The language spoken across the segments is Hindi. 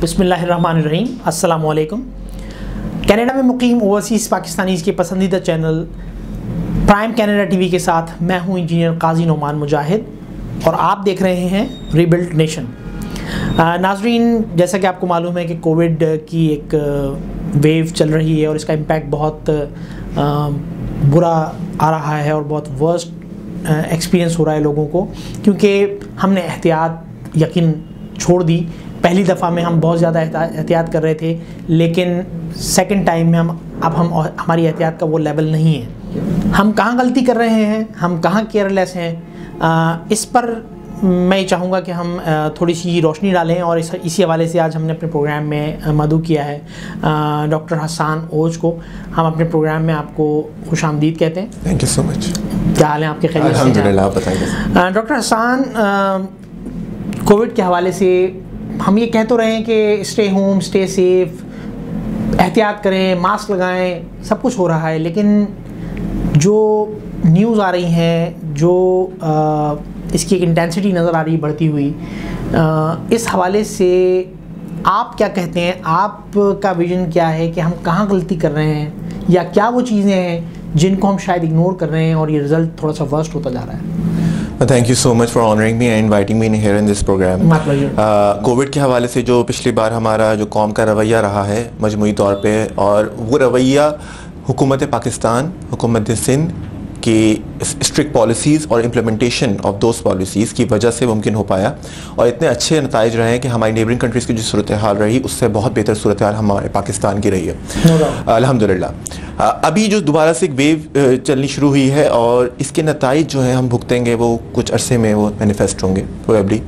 बिस्मिल्लाहिर्रहमानिर्रहीम, अस्सलामुअलैकुम। कनाडा में मुकीम ओवरसीज़ पाकिस्तानीज़ के पसंदीदा चैनल प्राइम कनाडा टीवी के साथ मैं हूं इंजीनियर काजी नोमान मुजाहिद और आप देख रहे हैं रीबिल्ड नेशन। नाज़रीन, जैसा कि आपको मालूम है कि कोविड की एक वेव चल रही है और इसका इम्पैक्ट बहुत बुरा आ रहा है और बहुत वर्स्ट एक्सपीरियंस हो रहा है लोगों को, क्योंकि हमने एहतियात यकीन छोड़ दी। पहली दफ़ा में हम बहुत ज़्यादा एहतियात कर रहे थे, लेकिन सेकंड टाइम में हमारी एहतियात का वो लेवल नहीं है। हम कहाँ गलती कर रहे हैं, हम कहाँ केयरलेस हैं, इस पर मैं चाहूँगा कि हम थोड़ी सी रोशनी डालें और इसी हवाले से आज हमने अपने प्रोग्राम में मदऊ किया है डॉक्टर हसन ओज को। हम अपने प्रोग्राम में आपको खुशामदीद कहते हैं। Thank you so much. क्या हाल है आपके? खैरियत से? अल्हम्दुलिल्लाह, आप बताइए। डॉक्टर हसन, कोविड के हवाले से हम ये कह तो रहे हैं कि स्टे होम, स्टे सेफ, एहतियात करें, मास्क लगाएं, सब कुछ हो रहा है, लेकिन जो न्यूज़ आ रही हैं, जो इसकी एक इंटेंसिटी नज़र आ रही है बढ़ती हुई, इस हवाले से आप क्या कहते हैं? आपका विजन क्या है कि हम कहाँ गलती कर रहे हैं, या क्या वो चीज़ें हैं जिनको हम शायद इग्नोर कर रहे हैं और ये रिज़ल्ट थोड़ा सा वर्स्ट होता जा रहा है? Thank you so much for honouring me and inviting me in here in this programme. Covid के हवाले से जो पिछली बार हमारा जो कौम का रवैया रहा है मजमूई तौर पे, और वो रवैया हुकूमत पाकिस्तान, हुकूमत सिंध की स्ट्रिक्ट पॉलिसीज़ और इम्प्लीमेंटेशन ऑफ दोज पॉलिसीज़ की वजह से मुमकिन हो पाया, और इतने अच्छे नताइज रहे हैं कि हमारी नेबरिंग कंट्रीज़ की जो सूरत हाल रही उससे बहुत बेहतर सूरत हाल हमारे पाकिस्तान की रही है अल्हम्दुलिल्लाह। अभी जो दोबारा से एक वेव चलनी शुरू हुई है और इसके नताइज जो हैं हम भुगतेंगे, वो कुछ अरसे में वो मैनिफेस्ट होंगे प्रोबेबली।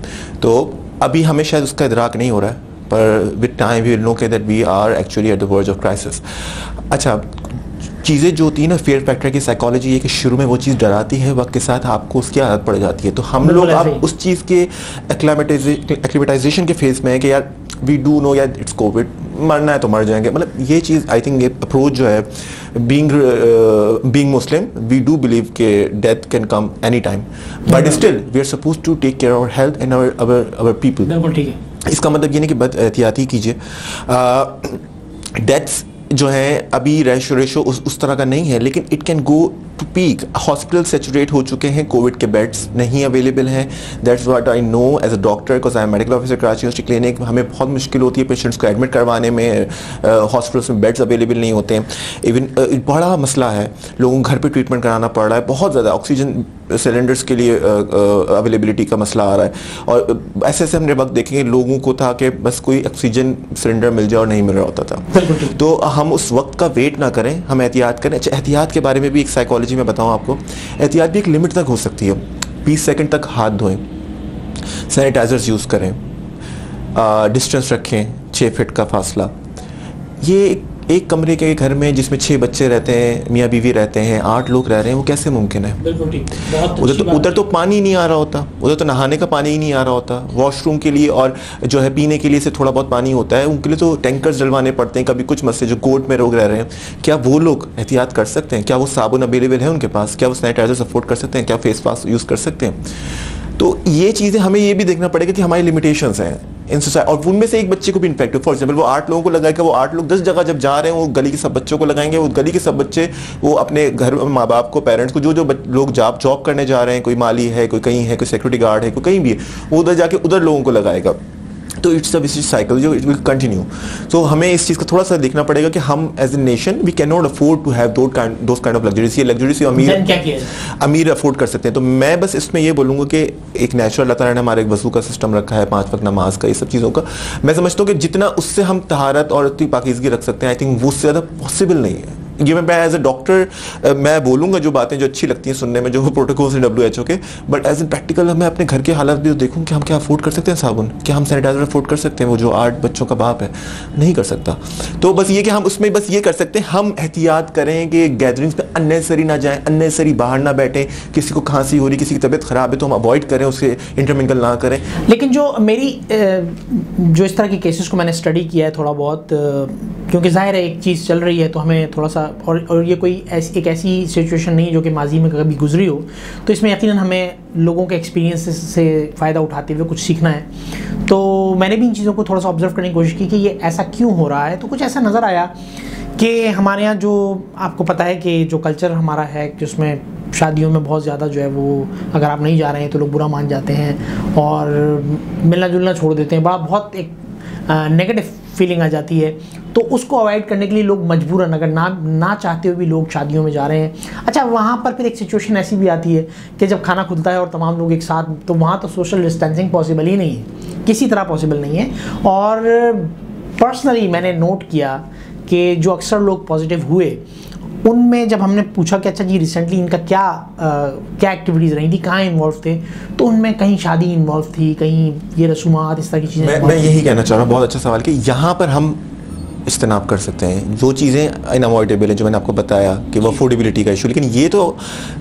तो अभी हमें शायद उसका इदराक नहीं हो रहा है, पर with time we will know that we are actually at the verge of crisis. अच्छा, चीज़ें जो होती है ना, फियर फैक्टर की साइकोलॉजी है कि शुरू में वो चीज़ डराती है, वक्त के साथ आपको उसकी आदत पड़ जाती है। तो हम लोग अब उस चीज़ के एक्लिमेटाइजेशन के फेज में है कि यार वी डू नो यार इट्स कोविड, मरना है तो मर जाएंगे। मतलब ये चीज़ आई थिंक ये अप्रोच जो है, being Muslim we do believe के death can come any time, but still we are suppose to take care our health and our people. बिल्कुल ठीक है। इसका मतलब ये नहीं कि बद एहतियाती कीजिए। डेथ्स जो है अभी रेशो उस तरह का नहीं है, लेकिन it can go to peak. Hospital saturate हो चुके हैं, कोविड के बेड्स नहीं अवेलेबल हैं। That's what I know as a doctor, because I am medical officer Karachi University clinic. हमें बहुत मुश्किल होती है पेशेंट्स को एडमिट करवाने में, हॉस्पिटल्स में बेड्स अवेलेबल नहीं होते हैं। इवन बड़ा मसला है, लोगों को घर पर ट्रीटमेंट कराना पड़ रहा है, बहुत ज़्यादा ऑक्सीजन सिलेंडर्स के लिए अवेलेबिलिटी का मसला आ रहा है। और ऐसे ऐसे हमने वक्त देखेंगे लोगों को था कि बस कोई ऑक्सीजन सिलेंडर मिल जाए और नहीं मिल रहा होता था। तो हम उस वक्त का वेट ना करें, हम एहतियात करें। अच्छा, एहतियात के बारे में भी एक साइकोलॉजी में बताऊं आपको, एहतियात भी एक लिमिट तक हो सकती है। 20 सेकंड तक हाथ धोएं, सैनिटाइजर्स यूज़ करें, डिस्टेंस रखें, 6 फीट का फासला। ये एक कमरे के घर में जिसमें 6 बच्चे रहते हैं, मियाँ बीवी रहते हैं, 8 लोग रह रहे हैं, वो कैसे मुमकिन है? उधर तो पानी नहीं आ रहा होता, उधर तो नहाने का पानी ही नहीं आ रहा होता, वॉशरूम के लिए और जो है पीने के लिए से थोड़ा बहुत पानी होता है, उनके लिए तो टैंकर्स डलवाने पड़ते हैं। कभी कुछ मसले जो कोर्ट में लोग रह रहे हैं, क्या वो लोग एहतियात कर सकते हैं? क्या वो साबुन अवेलेबल है उनके पास? क्या वो सैनिटाइजर अफोर्ड कर सकते हैं? क्या फेस मास्क यूज़ कर सकते हैं? तो ये चीज़ें हमें ये भी देखना पड़ेगा कि हमारी लिमिटेशंस हैं इन सोसाइटी, और उनमें से एक बच्चे को भी इन्फेक्ट हो। फॉर एग्जाम्पल, वो 8 लोगों को लगाएगा, वो 8 लोग 10 जगह जब जा रहे हैं, वो गली के सब बच्चों को लगाएंगे, वो गली के सब बच्चे वो अपने घर में माँ बाप को, पेरेंट्स को, जो लोग जॉब करने जा रहे हैं, कोई माली है, कोई कहीं है, कोई सिक्योरिटी गार्ड है, कोई कहीं भी है, वो उधर जाके उधर लोगों को लगाएगा। तो इट्स अ विशियस साइकिल जो इट विल कंटिन्यू। तो हमें इस चीज़ का थोड़ा सा देखना पड़ेगा कि हम as a nation we can not afford to have those kind of luxuries. ये लग्जरीज अमीर अफोर्ड कर सकते हैं। तो मैं बस इसमें ये बोलूँगा कि एक नेचुरल अल्लाह ताला ने हमारे एक वज़ू का सिस्टम रखा है, 5 वक्त नमाज का, ये सब चीज़ों का मैं समझता हूँ कि जितना उससे हम तहारत और इतनी पाकीज़गी रख सकते हैं, आई थिंक वो उससे ज़्यादा पॉसिबल नहीं है। ये मैं एज ए डॉक्टर मैं बोलूँगा जो बातें जो अच्छी लगती हैं सुनने में, जो प्रोटोकॉल्स हैं WHO के, बट एज ए प्रैक्टिकल मैं अपने घर के हालात भी देखूँ कि हम क्या अफोर्ड कर सकते हैं साबुन, क्या हम सैनिटाइजर अफोर्ड कर सकते हैं? वो जो 8 बच्चों का बाप है नहीं कर सकता। तो बस ये कि हम उसमें बस ये कर सकते हैं, हम एहतियात करें कि गैदरिंग्स में अननेसेसरी ना जाएँ, अननेसेसरी बाहर ना बैठें, किसी को खांसी हो रही, किसी की तबीयत ख़राब है तो हम अवॉइड करें, उससे इंटरमिंगल ना करें। लेकिन जो मेरी जो इस तरह की केसेस को मैंने स्टडी किया है थोड़ा बहुत, क्योंकि ज़ाहिर है एक चीज़ चल रही है तो हमें थोड़ा सा, और ये कोई एक ऐसी सिचुएशन नहीं जो कि माजी में कभी गुजरी हो, तो इसमें यकीनन हमें लोगों के एक्सपीरियंस से फ़ायदा उठाते हुए कुछ सीखना है। तो मैंने भी इन चीज़ों को थोड़ा सा ऑब्जर्व करने की कोशिश की कि ये ऐसा क्यों हो रहा है। तो कुछ ऐसा नज़र आया कि हमारे यहाँ जो आपको पता है कि जो कल्चर हमारा है कि उसमें शादियों में बहुत ज़्यादा जो है वो अगर आप नहीं जा रहे हैं तो लोग बुरा मान जाते हैं और मिलना जुलना छोड़ देते हैं, बहुत एक नेगेटिव फीलिंग आ जाती है। तो उसको अवॉइड करने के लिए लोग मजबूरन अगर ना चाहते हुए भी लोग शादियों में जा रहे हैं। अच्छा, वहाँ पर फिर एक सिचुएशन ऐसी भी आती है कि जब खाना खुलता है और तमाम लोग एक साथ, तो वहाँ तो सोशल डिस्टेंसिंग पॉसिबल ही नहीं है, किसी तरह पॉसिबल नहीं है। और पर्सनली मैंने नोट किया कि जो अक्सर लोग पॉजिटिव हुए उनमें जब हमने पूछा कि अच्छा जी रिसेंटली इनका क्या एक्टिविटीज़ रही थी, कहाँ इन्वॉल्व थे, तो उनमें कहीं शादी इन्वॉल्व थी, कहीं ये रसूमात इस तरह की चीज़ें। मैं यही कहना चाह रहा हूँ, बहुत अच्छा सवाल कि यहाँ पर हम इज्तनाब कर सकते हैं, जो चीज़ें इनअवॉइडेबल हैं, जो मैंने आपको बताया कि वो अफोर्डेबिलिटी का इशू। लेकिन ये तो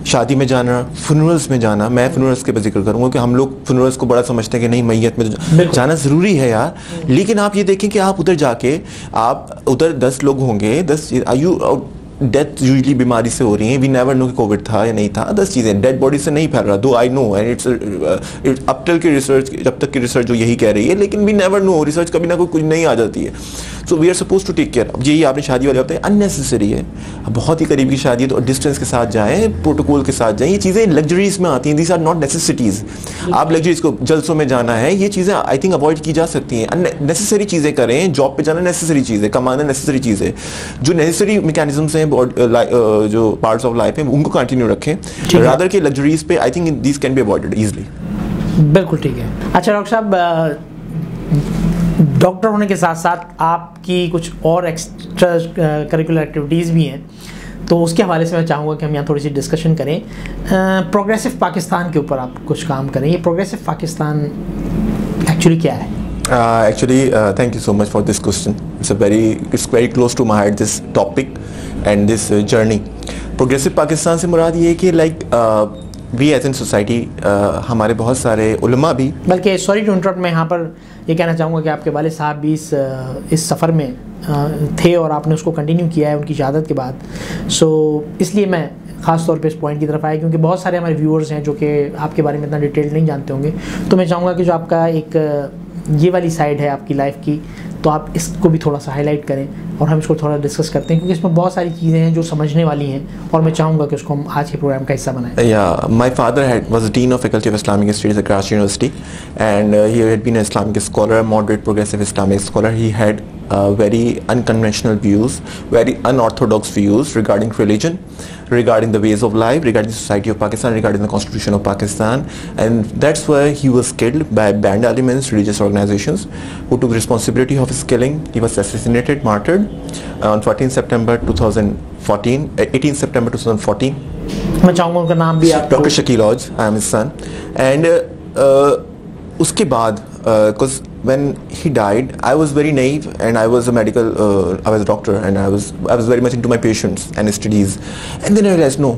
शादी में जाना, फ्यूनरल्स में जाना, मैं फ्यूनरल्स के जिक्र करूँगा कि हम लोग फ्यूनरल्स को बड़ा समझते हैं कि नहीं मैयत में जाना ज़रूरी है यार। लेकिन आप ये देखें कि आप उधर जाके आप उधर 10 लोग होंगे, 10 डेथ यूजली बीमारी से हो रही है, वी नेवर नो कि कोविड था या नहीं था, 10 चीज़ें डेड बॉडी से नहीं फैल रहा, दो आई नो एंड इट्स अब तक की रिसर्च, जब तक की रिसर्च जो यही कह रही है, लेकिन वी नेवर नो, रिसर्च कभी ना कोई कुछ नहीं आ जाती है। So we are suppose to take care. यही आपने शादी वाले होते हैं अननेसेसरी है, बहुत ही करीब की शादी है तो डिस्टेंस के साथ जाएँ, प्रोटोकॉल के साथ जाएँ, ये चीज़ें लग्जरीज में आती हैं, दीज आर नॉट नेसेसिटीज़। आप लग्जरीज को जलसों में जाना है, ये चीज़ें आई थिंक अवॉइड की जा सकती हैं। अननेसेसरी चीज़ें करें, जॉब पे जाना नेसेसरी चीज़ है, कमाना नेसेसरी चीज़ है, जो नेसेसरी मैकेनिज्म्स हैं जो पार्ट्स ऑफ लाइफ है उनको कंटिन्यू रखें, रादर के लग्जरीज पे। I think these can be avoided easily. बिल्कुल ठीक है। अच्छा डॉक्टर साहब, डॉक्टर होने के साथ साथ आपकी कुछ और एक्स्ट्रा करिकुलर एक्टिविटीज़ भी हैं, तो उसके हवाले से मैं चाहूँगा कि हम यहाँ थोड़ी सी डिस्कशन करें। प्रोग्रेसिव पाकिस्तान के ऊपर आप कुछ काम करें। ये प्रोग्रेसिव पाकिस्तान एक्चुअली क्या है? Actually, thank you so much for this question. It's very close to my heart, this topic and this journey. Progressive Pakistan से मुराद ये है कि we as in society, हमारे बहुत सारे उलमा भी, बल्कि सॉरी टू इंटरप्ट, मैं यहाँ पर ये कहना चाहूँगा कि आपके वालिद साहब भी इस सफ़र में थे और आपने उसको कंटिन्यू किया है उनकी शहादत के बाद। सो इसलिए मैं ख़ास तौर पे इस पॉइंट की तरफ आया क्योंकि बहुत सारे हमारे व्यूअर्स हैं जो कि आपके बारे में इतना डिटेल नहीं जानते होंगे। तो मैं चाहूँगा कि जो आपका एक ये वाली साइड है आपकी लाइफ की, तो आप इसको भी थोड़ा सा हाईलाइट करें और हम इसको थोड़ा डिस्कस करते हैं क्योंकि इसमें बहुत सारी चीज़ें हैं जो समझने वाली हैं और मैं चाहूँगा कि उसको हम आज के प्रोग्राम का हिस्सा बनाएं। Yeah, my father was a dean of Faculty of Islamic Studies at Karachi University, and he had been an Islamic scholar, a moderate progressive Islamic scholar. He had very unconventional views, very unorthodox views regarding religion, regarding the ways of life, regarding the society of Pakistan, regarding the constitution of Pakistan, and that's why he was killed by banned elements, religious organizations who took responsibility of his killing. He was assassinated, martyred on 18 September 2014. मैं चाहूँगा उनका नाम भी आप Dr. Shakil Lodge, I am his son, and उसके बाद because when he died, I was very naive and I was a doctor and I was very much into my patients and studies, and then I realized no,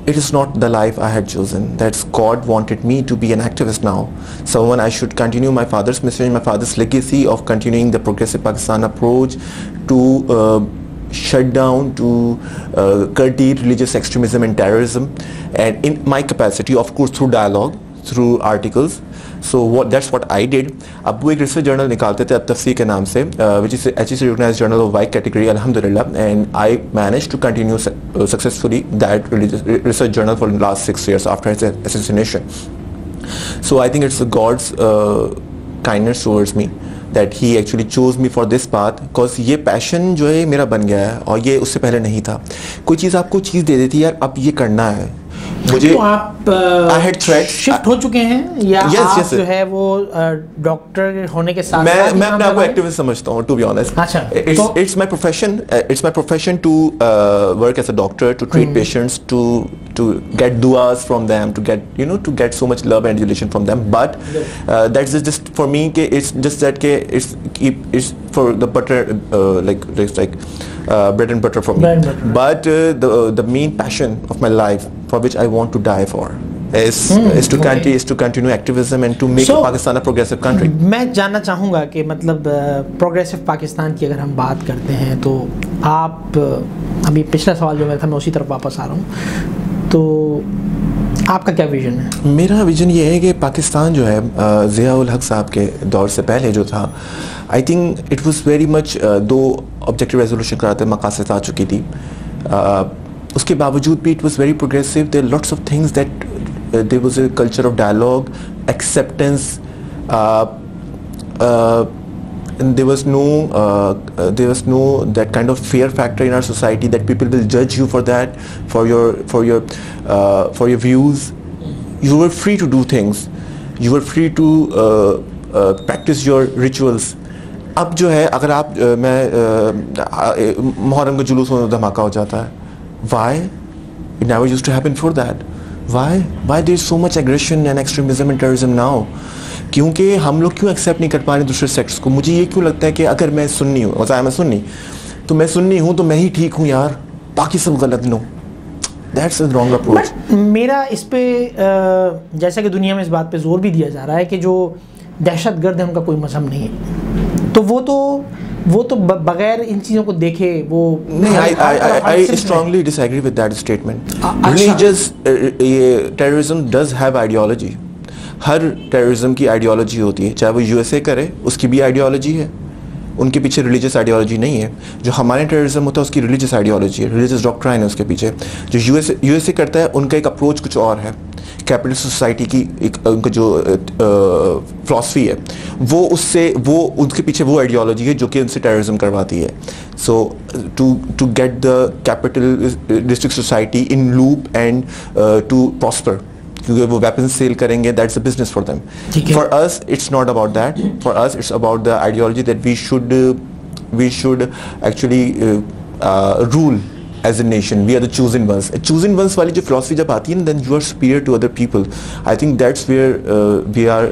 it is not the life I had chosen. That's God wanted me to be an activist now. Someone I should continue my father's mission, my father's legacy of continuing the progressive Pakistan approach to shut down, to curtail religious extremism and terrorism, and in my capacity, of course, through dialogue, through articles. So that's what I did. अब वो एक रिसर्च जर्नल निकालते थे तफसीर के नाम से, which is HEC recognized journal of Y category, alhamdulillah, and I managed to continue successfully that research journal for the last 6 years after his assassination. So I think it's God's kindness towards me that he actually chose me for this path, because ये passion जो है मेरा बन गया है और ये उससे पहले नहीं था। कोई चीज़ आपको चीज़ दे देती है यार अब ये करना है, मुझे तो आप शिफ्ट हो चुके हैं या आप जो है वो डॉक्टर होने के साथ मैं अपने आप को एक्टिविस्ट समझता हूँ, टू बी ऑनेस्ट। अच्छा, it's my profession to work as a doctor, to treat patients, to get duas from them, to get so much love and adulation from them, but that's just for me it's just that it's for the butter, like bread and butter for me, but the main passion of my life for which I want to die for is to continue activism and to make Pakistan a progressive country. मैं जानना चाहूँगा कि मतलब प्रोग्रेसिव पाकिस्तान की अगर हम बात करते हैं तो आप अभी पिछला सवाल जो मेरा था मैं उसी तरफ वापस आ रहा हूँ। तो आपका क्या विजन है? मेरा विजन ये है कि पाकिस्तान जो है ज़िया उल हक साहब के दौर से पहले जो था, I think it was very much, though objective resolution कराते मकासद आ चुकी थी, उसके बावजूद भी it was very progressive. There lots of things that there was a culture of dialogue, acceptance, and there was no that kind of fear factor in our society that people will judge you for that, for your views. You were free to do things, you were free to practice your rituals. अब जो है अगर आप मुहर्रम का जुलूस में धमाका हो जाता है, why it never used to happen before that? why there is so much aggression and extremism and terrorism now? क्योंकि हम लोग क्यों एक्सेप्ट नहीं कर पा रहे दूसरे सेक्ट्स को? मुझे ये क्यों लगता है कि अगर मैं सुन्नी हूँ, मैं सुन्नी, तो मैं सुन्नी हूँ तो मैं ही ठीक हूँ यार, बाकी सब गलत. No, that's a wrong approach. मेरा इस पे जैसा कि दुनिया में इस बात पे जोर भी दिया जा रहा है कि जो दहशतगर्द है उनका कोई मजहब नहीं है, तो वो तो बगैर इन चीज़ों को देखे वो नहीं. I strongly disagree with that statement. Religious terrorism does have ideology. Her terrorism की आइडियोलॉजी होती है, चाहे वो यूएसए करे उसकी भी आइडियोलॉजी है, उनके पीछे रिलीजियस आइडियोलॉजी नहीं है. जो हमारे टेररिज्म होता है उसकी रिलीजियस आइडियोलॉजी है, रिलीजियस डॉक्ट्राइन है उसके पीछे. जो यूएसए करता है उनका एक अप्रोच कुछ और है. कैपिटलिस्ट सोसाइटी की एक उनका जो फिलॉसफी है वो उनके पीछे वो आइडियोलॉजी है जो कि उनसे टेररिज्म करवाती है. So to get the capitalistic society in loop and to prosper, क्योंकि वो वेपन सेल करेंगे, that's a business for them. For us it's not about that. For us it's about the ideology that we should actually rule as a nation. We are the chosen ones. Chosen ones वाली जो philosophy जब आती है, then you are superior to other people. I think that's where we are.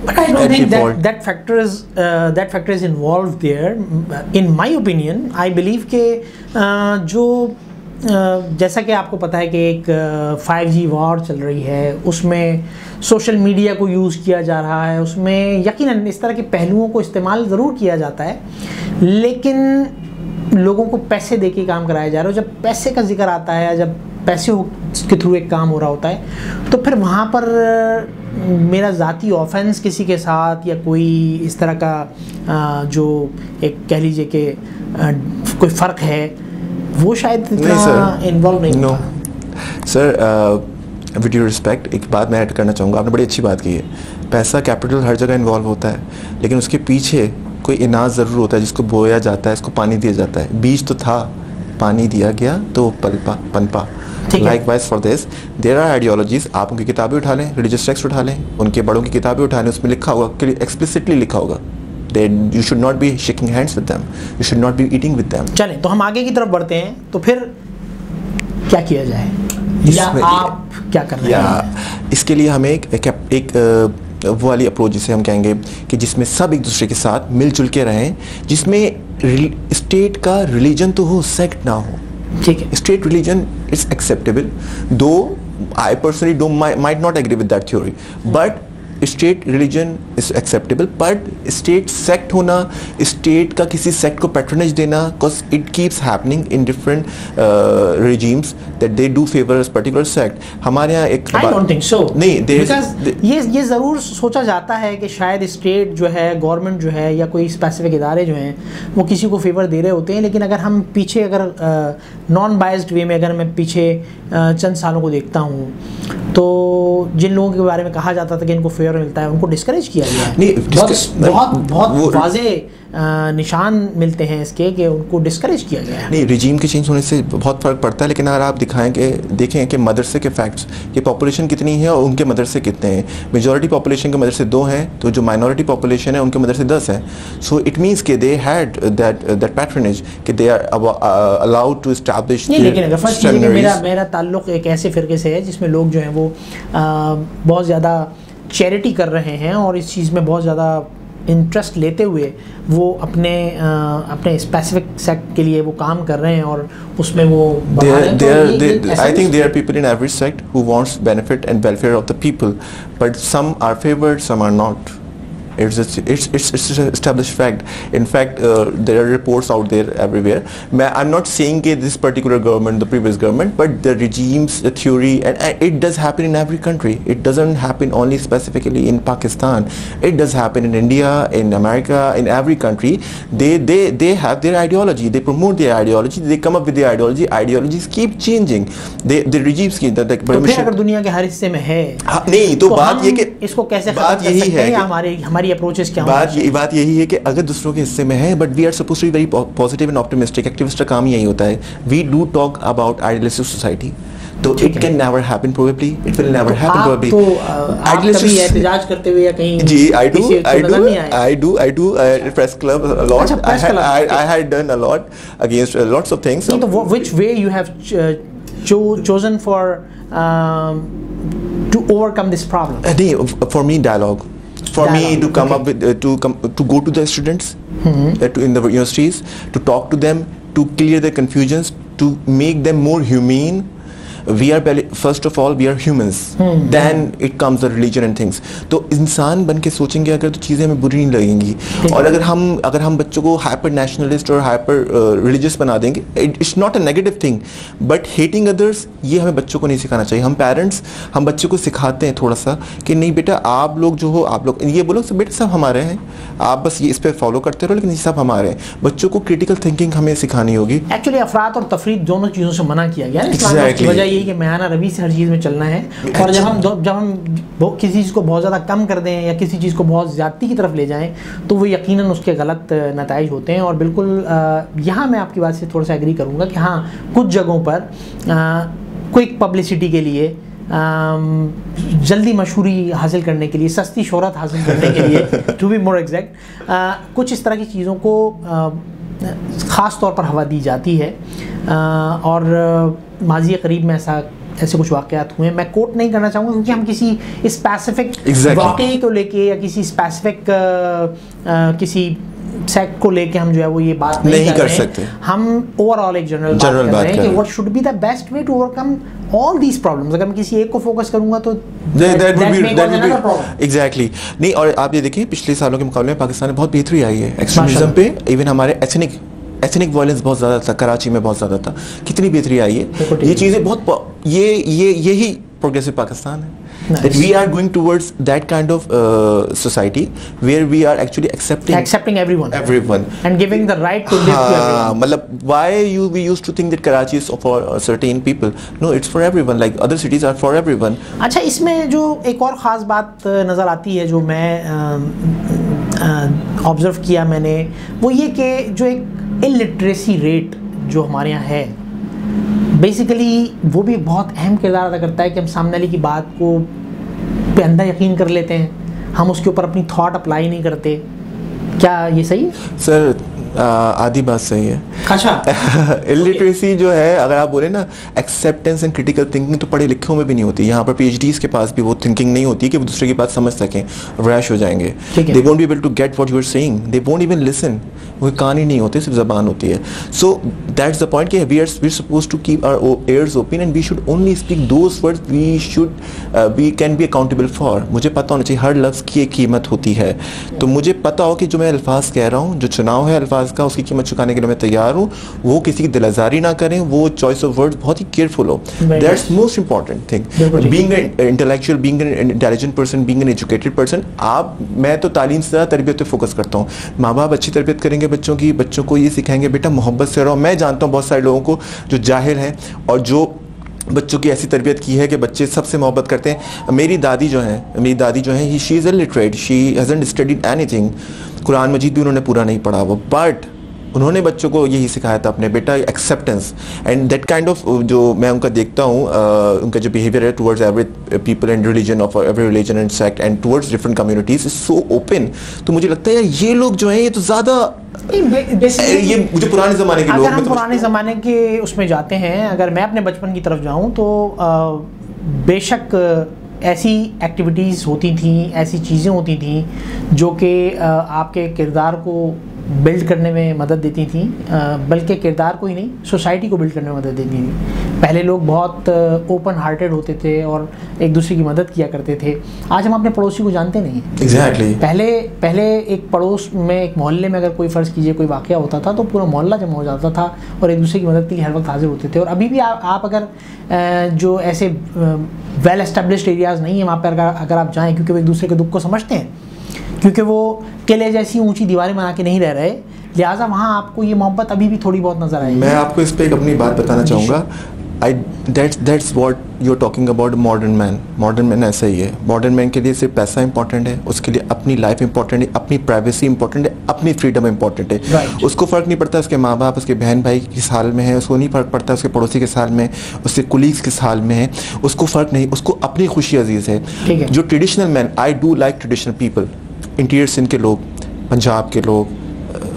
But I don't think that factor is involved there. In my opinion, I believe कि जो जैसा कि आपको पता है कि एक 5G वॉर चल रही है, उसमें सोशल मीडिया को यूज़ किया जा रहा है, उसमें यकीनन इस तरह के पहलुओं को इस्तेमाल ज़रूर किया जाता है, लेकिन लोगों को पैसे दे के काम कराया जा रहा है. जब पैसे का जिक्र आता है, जब पैसे के थ्रू एक काम हो रहा होता है, तो फिर वहाँ पर मेरा ज़ाती ऑफेंस किसी के साथ या कोई इस तरह का जो एक कह लीजिए कि कोई फ़र्क है, वो शायद इतना इन्वॉल्व नहीं होता. सर विद ड्यू रिस्पेक्ट, एक बात मैं ऐड करना चाहूँगा. आपने बड़ी अच्छी बात की है. पैसा, कैपिटल हर जगह इन्वॉल्व होता है, लेकिन उसके पीछे कोई इनाज ज़रूर होता है जिसको बोया जाता है, इसको पानी दिया जाता है. बीज तो था, पानी दिया गया तो पनपा. Likewise for this there are ideologies. आप उनकी किताबें उठा लें, रिलीजियस टेक्स्ट उठा लें, उनके बड़ों की किताबें उठा लें, उसमें लिखा होगा, एक्सप्लिसिटली लिखा होगा, you should not be shaking hands with them, you should not be eating with them. चलें तो हम आगे की तरफ बढ़ते हैं. तो फिर क्या किया जाए, या आप क्या कर रहे हैं? इसके लिए हमें एक वो वाली अप्रोच जिसे हम कहेंगे कि जिसमें सब एक दूसरे के साथ मिलजुल के रहें, जिसमें स्टेट का रिलीजन तो हो, सेक्ट ना हो. ठीक है. स्टेट रिलीजन इज एक्सेप्टेबल, दो I personally might not agree with that theory, but state religion is acceptable. But state sect होना, स्टेट का किसी सेक्ट को पैट्रोनेज देना, because it keeps happening in different regimes that they do favor a particular sect. हमारे यहाँ एक I don't think so. नहीं, ये ज़रूर सोचा जाता है कि शायद स्टेट जो है, गवर्नमेंट जो है, या कोई स्पेसिफिक इदारे जो हैं वो किसी को फेवर दे रहे होते हैं. लेकिन अगर हम पीछे अगर नॉन बायस्ड वे में अगर मैं पीछे चंद सालों को देखता हूँ, तो जिन लोगों के बारे में कहा जाता था कि इनको फेवर मिलता है, उनको डिस्करेज किया गया है. बहुत वाज़े निशान मिलते हैं इसके कि उनको डिस्करेज किया गया है. नहीं, रिजीम के चेंज होने से बहुत फ़र्क पड़ता है, लेकिन अगर आप देखें कि मदरसे के फैक्ट्स, कि पॉपुलेशन कितनी है और उनके मदरसे कितने हैं. मेजॉरिटी पॉपुलेशन के मदरसे 2 हैं, तो जो माइनॉरिटी पॉपुलेशन है उनके मदरसे 10 हैं. सो इट मीन्स कि दे हैड दैट पैट्रनेज कि they are allowed to establish. लेकिन अगर फर्स्ट मेरा ताल्लुक एक ऐसे फ़िरके से है जिसमें लोग जो हैं वो बहुत ज़्यादा चैरिटी कर रहे हैं और इस चीज़ में बहुत ज़्यादा इंटरेस्ट लेते हुए वो अपने स्पेसिफिक सेक्ट के लिए वो काम कर रहे हैं और उसमें वो I think there are people in every sect who wants benefit and welfare of the people, but some are favored, some are not. It's an established fact. In fact, there are reports out there everywhere. I'm not saying this particular government, the previous government, but the regimes, the theory, and it does happen in every country. It doesn't happen only specifically in Pakistan. It does happen in India, in America, in every country. They have their ideology. They promote their ideology. They come up with their ideology. Ideologies keep changing. The regimes की तो फिर अगर दुनिया के हर हिस्से में है नहीं तो बात ये कि इसको कैसे खत्म कर सकते हैं, हमारी अप्रोचेस क्या होंगी? बात यही है कि अगर दूसरों के हिस्से में है, but we are supposed to be very positive and optimistic. Activist का काम यही होता है. We do talk about idealistic society. तो it can never happen probably. It will never happen probably. आप कभी एहतजाज करते हुए या कहीं? जी, I do press club a lot. I had done a lot against lots of things. So which way you have chosen for to overcome this problem? For me, dialogue. For me to come up with to go to the students in the universities, to talk to them, to clear their confusions, to make them more humane. First of all, we are humans. Then it comes the religion and things. तो इंसान बन के सोचेंगे अगर तो चीज़ें हमें बुरी नहीं लगेंगी. और अगर हम बच्चों को हाइपर नेशनलिस्ट और हाइपर रिलीजियस बना देंगे, it's not a negative thing, but hating others ये हमें बच्चों को नहीं सिखाना चाहिए. हम पेरेंट्स हम बच्चों को सिखाते हैं थोड़ा सा कि नहीं बेटा, आप लोग जो हो, आप लोग ये बोलो सब बेटा सब हमारे हैं, आप बस ये इस पर फॉलो करते रहो, लेकिन ये सब हमारे हैं. बच्चों को क्रिटिकल थिंकिंग हमें सिखानी होगी. एक्चुअली अफरात और तफरीक दोनों चीज़ों से मना किया गया है. यही कि मैाना रवि से हर चीज़ में चलना है. और जब हम किसी चीज़ को बहुत ज़्यादा कम कर दें या किसी चीज़ को बहुत ज़्यादती की तरफ ले जाएं तो वो यकीनन उसके गलत नताइज होते हैं. और बिल्कुल यहाँ मैं आपकी बात से थोड़ा सा एग्री करूँगा कि हाँ, कुछ जगहों पर क्विक पब्लिसिटी के लिए, जल्दी मशहूरी हासिल करने के लिए, सस्ती शोहरत हासिल करने के लिए, टू बी मोर एग्जैक्ट, कुछ इस तरह की चीज़ों को ख़ास तौर पर हवा दी जाती है. और माज़ी करीब में ऐसे कुछ वाक़यात हुए. मैं कोट नहीं करना चाहूँगा क्योंकि हम किसी स्पेसिफिक वाक़ये को लेके या किसी स्पेसिफिक किसी सेक्ट को लेके हम जो है वो ये बात नहीं कर सकते. हम ओवरऑल एक जनरल बात कर रहे हैं कि what should be the best way to overcome all these problems. अगर मैं किसी एक को फोकस करूंगा तो एग्जैक्टली नहीं. और आप ये देखिए पिछले सालों के मुकाबले में पाकिस्तान में बहुत बेहतरी आई है एक्सट्रीमिज्म पे. इवन हमारे एथनिक वायलेंस बहुत ज़्यादा था, कराची में बहुत ज़्यादा था. कितनी बेहतरी आई है. ये चीज़ें बहुत यही प्रोग्रेसिव पाकिस्तान है. That we are going towards that kind of society where we are actually accepting everyone and giving the right to live to everyone. मतलब why we used to think that Karachi is for certain people. No, it's for everyone. Like other cities are for everyone. अच्छा, इसमें जो एक और ख़ास बात नज़र आती है जो मैं ऑब्ज़र्व किया मैंने, वो ये कि जो एक इलिटरेसी रेट जो हमारे यहाँ है, बेसिकली वो भी बहुत अहम किरदार अदा करता है कि हम सामने वाले की बात को पे अंधा यकीन कर लेते हैं, हम उसके ऊपर अपनी थॉट अप्लाई नहीं करते. क्या ये सही है? सर आधी बात सही है. अच्छा. इलिटरेसी जो है, अगर आप बोले ना एक्सेप्टेंस एंड क्रिटिकल थिंकिंग, तो पढ़े लिखों में भी नहीं होती. यहाँ पर PhDs के पास भी वो थिंकिंग नहीं होती कि वो दूसरे की बात समझ सकें, रैश हो जाएंगे. They won't be able to get what you are saying. They won't even listen. वो कान ही नहीं होते, सिर्फ ज़बान होती है. सो दैट्स द पॉइंट कि we are supposed to keep our ears open and we should only speak those words we can be accountable for. मुझे पता होना चाहिए हर लफ्ज़ की एक कीमत होती है. तो मुझे पता हो कि जो मैं अल्फाज कह रहा हूँ, जो चुनाव है अल्फाज का, उसकी कीमत चुकाने के लिए मैं तैयार हूँ. वो किसी की दिलआज़ारी ना करें, वो चॉइस ऑफ वर्ड्स बहुत ही केयरफुल हो. That's most important thing. Being an intellectual, being an intelligent person, being an educated person. मैं तो तालीम से ज़्यादा तरबियत पे फोकस करता हूँ. माँ बाप अच्छी तरबियत करेंगे बच्चों की, बच्चों को ये सिखाएंगे बेटा मोहब्बत से रहो. मैं जानता हूँ बहुत सारे लोगों को जो जाहिल हैं और जो बच्चों की ऐसी तरबियत की है कि बच्चे सबसे मोहब्बत करते हैं. मेरी दादी जो हैं she is illiterate, she hasn't studied anything. Quran Majeed भी उन्होंने पूरा नहीं पढ़ा वो, बट उन्होंने बच्चों को यही सिखाया था अपने बेटा acceptance and that kind of. जो मैं उनका देखता हूँ उनका जो बिहेवियर है towards every people and religion of every religion and sect and towards different communities is so open. तो मुझे लगता है यार ये लोग जो हैं ये तो ज़्यादा ये मुझे पुराने ज़माने के लोग. अगर हम पुराने ज़माने के उसमें जाते हैं, अगर मैं अपने बचपन की तरफ जाऊँ तो बेशक ऐसी एक्टिविटीज़ होती थी, ऐसी चीज़ें होती थी जो कि आपके किरदार को बिल्ड करने में मदद देती थी, बल्कि किरदार को ही नहीं, सोसाइटी को बिल्ड करने में मदद देती थी। पहले लोग बहुत ओपन हार्टेड होते थे और एक दूसरे की मदद किया करते थे। आज हम अपने पड़ोसी को जानते नहीं हैं। Exactly. पहले एक पड़ोस में, एक मोहल्ले में अगर कोई फ़र्ज़ कीजिए कोई वाक़या होता था तो पूरा मोहल्ला जमा हो जाता था और एक दूसरे की मदद के लिए हर वक्त हाजिर होते थे। और अभी भी आप अगर जो ऐसे वेल एस्टेब्लिश्ड एरियाज़ नहीं है वहाँ पर अगर आप जाएँ, क्योंकि वो एक दूसरे के दुख को समझते हैं, क्योंकि वो किले जैसी ऊंची दीवारें बना के नहीं रह रहे, लिहाजा वहाँ आपको ये मोहब्बत अभी भी थोड़ी बहुत नज़र आएगी। मैं आपको इस पे एक अपनी बात बताना चाहूँगा। that's what you're talking about modern man. Modern man ऐसा ही है। मॉडर्न मैन के लिए सिर्फ पैसा इंपॉर्टेंट है, उसके लिए अपनी लाइफ इंपॉर्टेंट है, अपनी प्राइवेसी इंपॉर्टेंट है, अपनी फ्रीडम इंपॉर्टेंट है। Right. उसको फ़र्क नहीं पड़ता उसके माँ बाप, उसके बहन भाई किस हाल में है, उसको नहीं फ़र्क पड़ता उसके पड़ोसी किस हाल में, उसके कुलीग्स किस हाल में है, उसको फ़र्क नहीं, उसको अपनी खुशी अजीज़ है। ठीक है। जो traditional man, I do like traditional people, interior Sindh के लोग, पंजाब के लोग,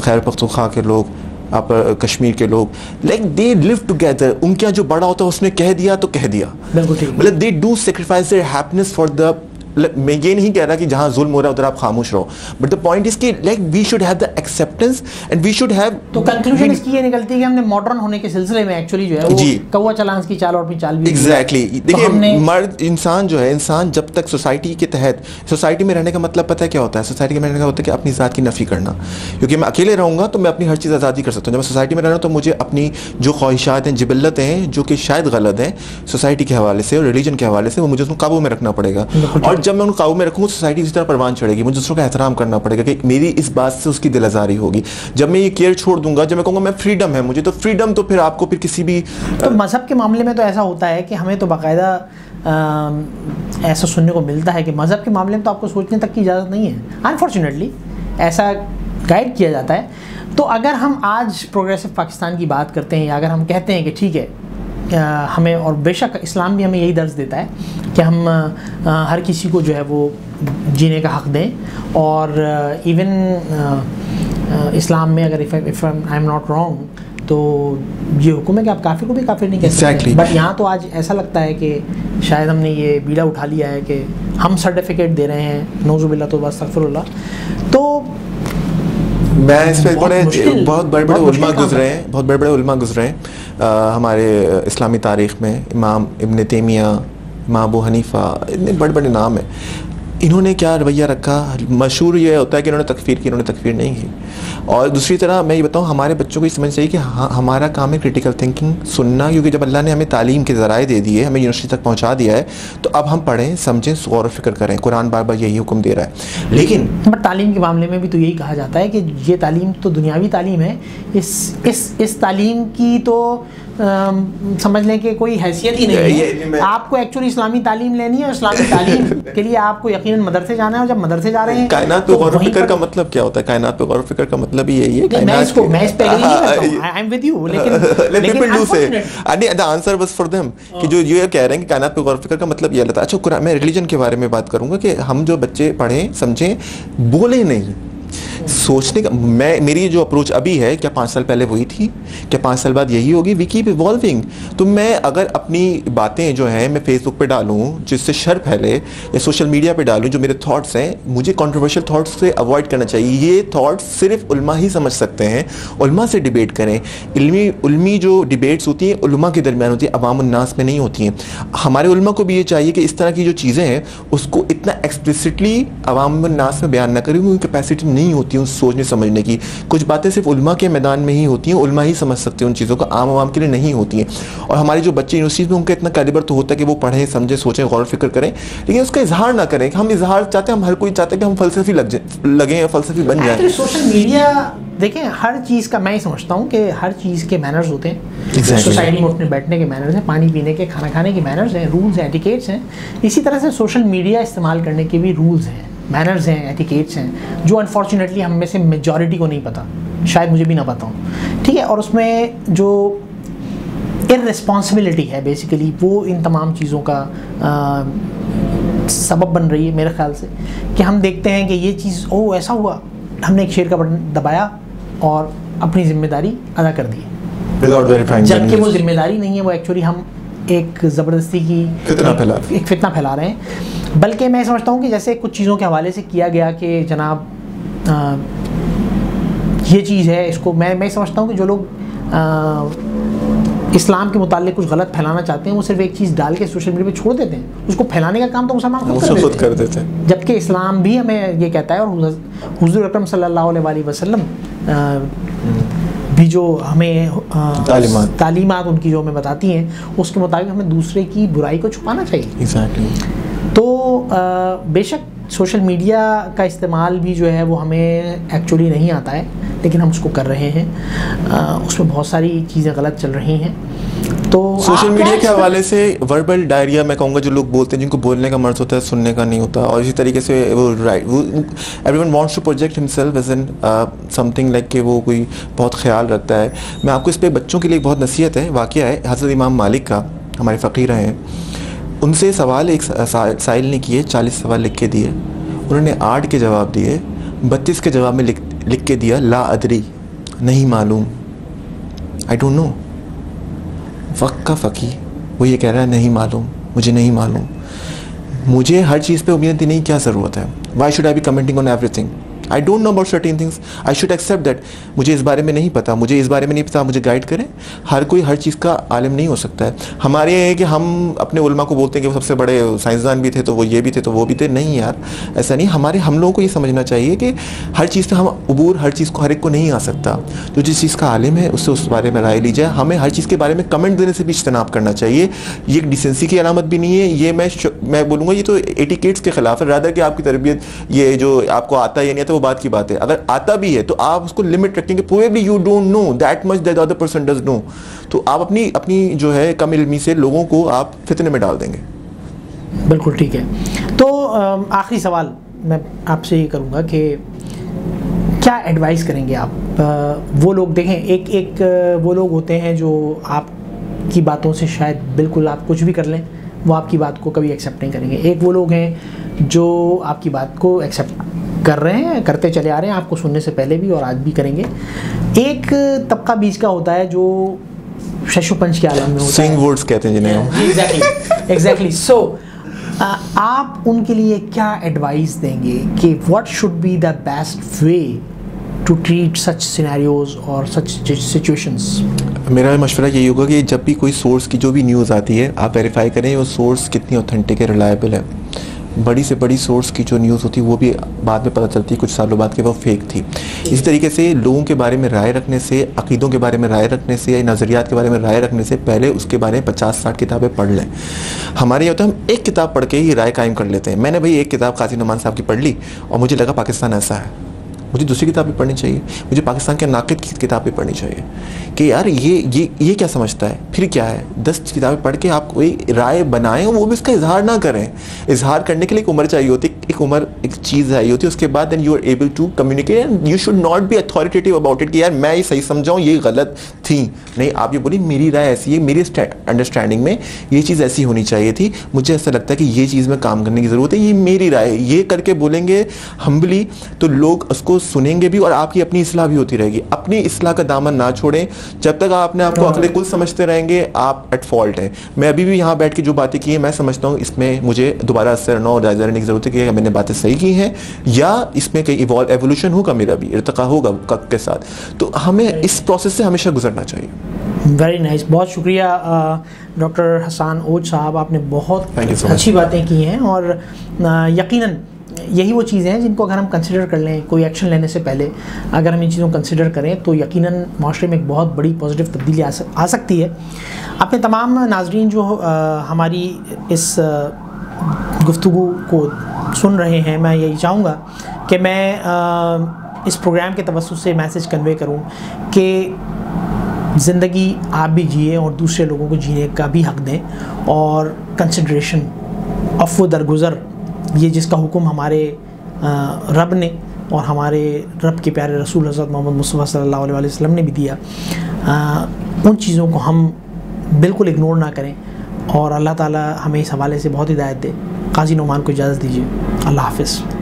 खैबर पख्तूनख्वा के लोग, आप कश्मीर के लोग, लाइक दे लिव टुगेदर। उनके यहाँ जो बड़ा होता है उसने कह दिया तो कह दिया, मतलब they do sacrifice their happiness for the. मैं ये नहीं कह रहा कि जहाँ जुल्म हो रहा है उधर आप खामोश रहो, बट द पॉइंट इज कि like we should have the acceptance and we should have. तो कंक्लूजन इसकी ये निकलती है कि हमने मॉडर्न होने के सिलसिले में एक्चुअली जो है वो कौवा चलांस की चाल और अपनी चाल भी। एग्जैक्टली। देखिए मर्द इंसान जो है, इंसान जब तक सोसाइटी के तहत, सोसाइटी में रहने का मतलब पता है क्या होता है? सोसाइटी में रहने का होता है कि अपनी ज़ात की नफ़ी करना, क्योंकि मैं अकेले रहूँगा तो मैं अपनी हर चीज़ आज़ादी कर सकता हूँ। जब मैं सोसाइटी में रह रहा हूँ तो मुझे अपनी जो ख्वाहिशात हैं, जिबल्लतें हैं जो कि शायद गलत हैं सोसाइटी के हवाले से और रिलीजन के हवाले से, वो मुझे उसको काबू में रखना पड़ेगा। और जब मैं उनको काबू में रखूँ सोसाइटी इसी तरह परवान चढ़ेगी, मुझे दूसरों का एहतराम करना पड़ेगा कि मेरी इस बात से उसकी दिल आज़ारी होगी। जब मैं ये केयर छोड़ दूंगा, जब मैं कहूँगा मैं फ्रीडम है मुझे, तो फ्रीडम तो फिर आपको फिर किसी भी तो मज़हब के मामले में तो ऐसा होता है कि हमें तो बाकायदा ऐसा सुनने को मिलता है कि मज़हब के मामले में तो आपको सोचने तक की इजाज़त नहीं है, अनफॉर्चुनेटली ऐसा गाइड किया जाता है। तो अगर हम आज प्रोग्रेसिव पाकिस्तान की बात करते हैं, या अगर हम कहते हैं कि ठीक है हमें, और बेशक इस्लाम भी हमें यही दर्ज देता है कि हम हर किसी को जो है वो जीने का हक़ दें, और इवन इस्लाम में अगर if I am not wrong तो ये हुक्म है कि आप काफिर को भी काफिर नहीं कह सकते। बट यहाँ तो आज ऐसा लगता है कि शायद हमने ये बीड़ा उठा लिया है कि हम सर्टिफिकेट दे रहे हैं, नौजुबिल्लाह तो अस्तगफिरुल्लाह। तो मैं इस पर बहुत बड़े बड़े उलमा गुजरे हैं, बहुत बड़े बड़े उलमा गुजरे हैं हमारे इस्लामी तारीख़ में। इमाम इब्न तैमिया, इमाम अबू हनीफ़ा, इतने बड़े बड़े नाम हैं। इन्होंने क्या रवैया रखा? मशहूर ये होता है कि इन्होंने तकफ़ीर की, इन्होंने तकफ़ीर नहीं की। और दूसरी तरह मैं ये बताऊँ, हमारे बच्चों को ये समझना चाहिए कि हमारा काम है क्रिटिकल थिंकिंग सुनना, क्योंकि जब अल्लाह ने हमें तालीम के ज़राए दे दिए, हमें यूनिवर्सिटी तक पहुँचा दिया है, तो अब हम पढ़ें, समझें, गौर फ़िक्र करें। कुरान बार बार यही हुक्म दे रहा है। लेकिन बट तालीम के मामले में भी तो यही कहा जाता है कि ये तालीम तो दुनियावी तालीम है, इस तालीम की तो समझ लें कि कोई हैसियत ही नहीं है। आपको एक्चुअली इस्लामी तालीम लेनी है, और इस्लामी तालीम के लिए आपको यकीनन मदरसे जाना है। और जब मदरसे जा रहे हैं, कायनात पे गौर फ़िक्र का मतलब क्या होता है? कायनात पे गौर फ़िक्र का मतलब ही यही है। मैं इस पे एग्री नहीं करता हूं, आई एम विद यू, लेकिन the answer was for them कि जो ये कह रहे हैं कि कायनात पे गौर फ़िक्र का मतलब ये होता है। अच्छा, कुरान, मैं रिलीजन के बारे में बात करूंगा कि हम जो बच्चे पढ़ें, समझें, बोले नहीं, सोचने का। मेरी जो अप्रोच अभी है, क्या 5 साल पहले वही थी, क्या 5 साल बाद यही होगी? We keep evolving. तो मैं अगर अपनी बातें जो हैं मैं फेसबुक पे डालूं जिससे शर फैले, या सोशल मीडिया पे डालूं जो मेरे थॉट्स हैं, मुझे कंट्रोवर्शियल थॉट्स से अवॉइड करना चाहिए। ये थॉट्स सिर्फ उलमा ही समझ सकते हैं। उलमा से डिबेट करें। इल्मी जो डिबेट्स होती हैं उलमा के दरमियान होती हैं, अवाम उन्नास में नहीं होती हैं। हमारे उलमा को भी ये चाहिए कि इस तरह की जो चीज़ें हैं उसको इतना एक्सप्लिसिटली अवाम उन्नास में बयान ना करें, उनकी कैपेसिटी नहीं होती सोचने समझने की। कुछ बातें सिर्फ उलमा के मैदान में ही होती हैं, उलमा ही समझ सकते हैं उन चीज़ों को, आम आवाम के लिए नहीं होती हैं। और हमारे जो बच्चे यूनिवर्सिटीज़ में, उनका इतना कैलिबर तो होता है कि वो पढ़ें, समझें, सोचें, गौर फिक्र करें, लेकिन उसका इजहार ना करें। हम इजहार चाहते हैं, हम हर कोई चाहते हैं कि हम फलसफी लगे या फलसफी बन जाए। सोशल मीडिया देखें, हर चीज़ का मैं ही समझता हूँ कि हर चीज़ के मैनर्स होते हैं। सोसाइटी में उठने बैठने के मैनर्स हैं, पानी पीने के, खाना खाने के मैनर्स हैं, रूल्स हैं, एटिकेट्स हैं। इसी तरह से सोशल मीडिया इस्तेमाल करने के भी रूल्स हैं, मैनर्स हैं, एटिकेट्स हैं, जो अनफॉर्चुनेटली हम में से मेजॉरिटी को नहीं पता, शायद मुझे भी ना पता हो। ठीक है, और उसमें जो इररिस्पॉन्सिबिलिटी है बेसिकली, वो इन तमाम चीज़ों का सबब बन रही है मेरे ख्याल से, कि हम देखते हैं कि ये चीज़ ओह ऐसा हुआ, हमने एक शेयर का बटन दबाया और अपनी जिम्मेदारी अदा कर दी, जबकि वो जिम्मेदारी नहीं है, वो एक्चुअली हम एक ज़बरदस्ती की एक फितना फैला रहे हैं। बल्कि मैं समझता हूँ कि जैसे कुछ चीज़ों के हवाले से किया गया कि जनाब ये चीज़ है, इसको मैं समझता हूँ कि जो लोग इस्लाम के मुताल्लिक कुछ गलत फैलाना चाहते हैं वो सिर्फ एक चीज़ डाल के सोशल मीडिया पे छोड़ देते हैं, उसको फैलाने का काम तो मुसलमान खुद कर देते हैं। जबकि इस्लाम भी हमें ये कहता है, और हुज़ूर अकरम सल्लल्लाहु अलैहि वसल्लम भी जो हमें तालीमात उनकी जो हमें बताती हैं उसके मुताबिक हमें दूसरे की बुराई को छुपाना चाहिए। Exactly. तो बेशक सोशल मीडिया का इस्तेमाल भी जो है वो हमें एक्चुअली नहीं आता है, लेकिन हम उसको कर रहे हैं, उसमें बहुत सारी चीज़ें गलत चल रही हैं। तो सोशल मीडिया के हवाले से वर्बल डायरिया मैं कहूँगा, जो लोग बोलते हैं जिनको बोलने का मर्ज होता है सुनने का नहीं होता, और इसी तरीके से वो everyone wants to project himself as an something like कि वो कोई बहुत ख्याल रखता है। मैं आपको इस पर बच्चों के लिए बहुत नसीहत है, वाक़या है हज़रत इमाम मालिक का, हमारे फ़कीर हैं, उनसे सवाल एक साइल ने किए, 40 सवाल लिख के दिए, उन्होंने 8 के जवाब दिए, 32 के जवाब में लिख के दिया ला अदरी, नहीं मालूम, आई डोंट नो। फ़क़ का फ़की वो ये कह रहा है नहीं मालूम, मुझे नहीं मालूम। मुझे हर चीज़ पे ओपिनियन देने की क्या ज़रूरत है? Why should I be commenting on everything? I don't know about certain things, I should accept that मुझे इस बारे में नहीं पता, मुझे इस बारे में नहीं पता, मुझे गाइड करें। हर कोई हर चीज़ का आलिम नहीं हो सकता है। हमारे ये है कि हम अपने उलमा को बोलते हैं कि वो सबसे बड़े साइंसदान भी थे, तो वो ये भी थे, तो वो भी थे। नहीं यार, ऐसा नहीं। हम लोगों को ये समझना चाहिए कि हर चीज़ पे हम अबूर हर चीज़ को हर एक को नहीं आ सकता। तो जिस चीज़ का आलिम है उससे उस बारे में राय ली जाए। हमें हर चीज़ के बारे में कमेंट देने से भी इज्तनाब करना चाहिए। ये डिसेंसी की अलामत भी नहीं है। ये मैं बोलूँगा ये तो एटिकेट्स के खिलाफ है। रादर कि आपकी तरबियत ये जो आपको आता है या नहीं आता वो बात की बात है। अगर आता भी है तो आप उसको लिमिट रखेंगे। Probably you don't know that much that other person does know. तो आप अपनी जो है कम इल्मी से लोगों को आप फितने में डाल देंगे। बिल्कुल ठीक है। तो आखिरी सवाल मैं आपसे ये करूँगा कि क्या एडवाइस करेंगे आप वो लोग, देखें एक वो लोग होते हैं जो आपकी बातों से शायद बिल्कुल आप कुछ भी कर लें वो आपकी बात को कभी एक्सेप्ट नहीं करेंगे। एक वो लोग हैं जो आपकी बात को एक्सेप्ट कर रहे हैं, करते चले आ रहे हैं, आपको सुनने से पहले भी और आज भी करेंगे। एक तबका बीच का होता है जो शशुपंच के आलम में होता है, वर्ड्स कहते हैं जिन्हें। एग्जैक्टली। सो आप उनके लिए क्या एडवाइस देंगे कि what should be the best way to treat such scenarios और सच सिचुएशंस? मेरा मशवरा यही होगा कि जब भी कोई सोर्स की जो भी न्यूज़ आती है आप वेरीफाई करें वो सोर्स कितनी ऑथेंटिक है, रिलायबल है। बड़ी से बड़ी सोर्स की जो न्यूज़ होती है वो भी बाद में पता चलती है कुछ सालों बाद कि वो फेक थी। इसी तरीके से लोगों के बारे में राय रखने से, अकीदों के बारे में राय रखने से, नज़रियात के बारे में राय रखने से पहले उसके बारे में 50-60 किताबें पढ़ लें। हमारे ये होता है हम एक किताब पढ़ के ही राय कायम कर लेते हैं। मैंने भाई एक किताब काजी नोमान साहब की पढ़ ली और मुझे लगा पाकिस्तान ऐसा है, मुझे दूसरी किताब भी पढ़नी चाहिए, मुझे पाकिस्तान के नाक़िद की किताब भी पढ़नी चाहिए कि यार ये क्या समझता है, फिर क्या है। 10 किताबें पढ़ के आप कोई राय बनाएं, वो भी उसका इजहार ना करें। इजहार करने के लिए एक उम्र चाहिए होती है, एक उम्र एक चीज़ चाहिए होती है। उसके बाद then you are able to communicate and you should not be authoritative about it कि यार मैं ये सही समझाऊँ, ये गलत थी। नहीं, आप ये बोलिए मेरी राय ऐसी है, मेरी अंडरस्टैंडिंग में ये चीज़ ऐसी होनी चाहिए थी, मुझे ऐसा लगता है कि ये चीज़ में काम करने की ज़रूरत है, ये मेरी राय है। ये करके बोलेंगे हम्बली तो लोग उसको सुनेंगे भी और आपकी अपनी इस्लाह भी होती रहेगी। अपनी इस्लाह का दामन ना छोड़ें। जब तक आप अपने आपको अक्ल कुल समझते रहेंगे आप एट फॉल्ट हैं। मैं अभी भी यहाँ बैठ के जो बातें की हैं मैं समझता हूँ इसमें मुझे दोबारा असर न और जायजा लेने की ज़रूरत है कि मैंने बातें सही की हैं या इसमें कहीं एवोल्यूशन होगा, मेरा भी इर्तिका होगा वक्त के साथ। तो हमें इस प्रोसेस से हमेशा गुजरना चाहिए। वेरी नाइस, बहुत शुक्रिया डॉक्टर हसन ओज साहब, आपने बहुत अच्छी बातें की हैं और यकीनन यही वो चीज़ें हैं जिनको अगर हम कंसिडर कर लें कोई एक्शन लेने से पहले, अगर हम इन चीज़ों को कंसिडर करें तो यकीनन माशरे में एक बहुत बड़ी पॉजिटिव तब्दीली आ सकती है। अपने तमाम नाजरीन जो हमारी इस गुफ्तगू को सुन रहे हैं, मैं यही चाहूँगा कि मैं इस प्रोग्राम के तवस्सुत से मैसेज कन्वे करूँ कि ज़िंदगी आप भी जिए और दूसरे लोगों को जीने का भी हक़ दें और कंसिडरेशन अफ़्व दरगुज़र, ये जिसका हुक्म हमारे रब ने और हमारे रब के प्यारे रसूल हज़रत मोहम्मद मुस्तफ़ा सल्लल्लाहु अलैहि वसल्लम ने भी दिया, उन चीज़ों को हम बिल्कुल इग्नोर ना करें और अल्लाह ताला हमें इस हवाले से बहुत हिदायत दे। काजी नोमान को इजाज़त दीजिए। अल्लाह हाफ़िज़।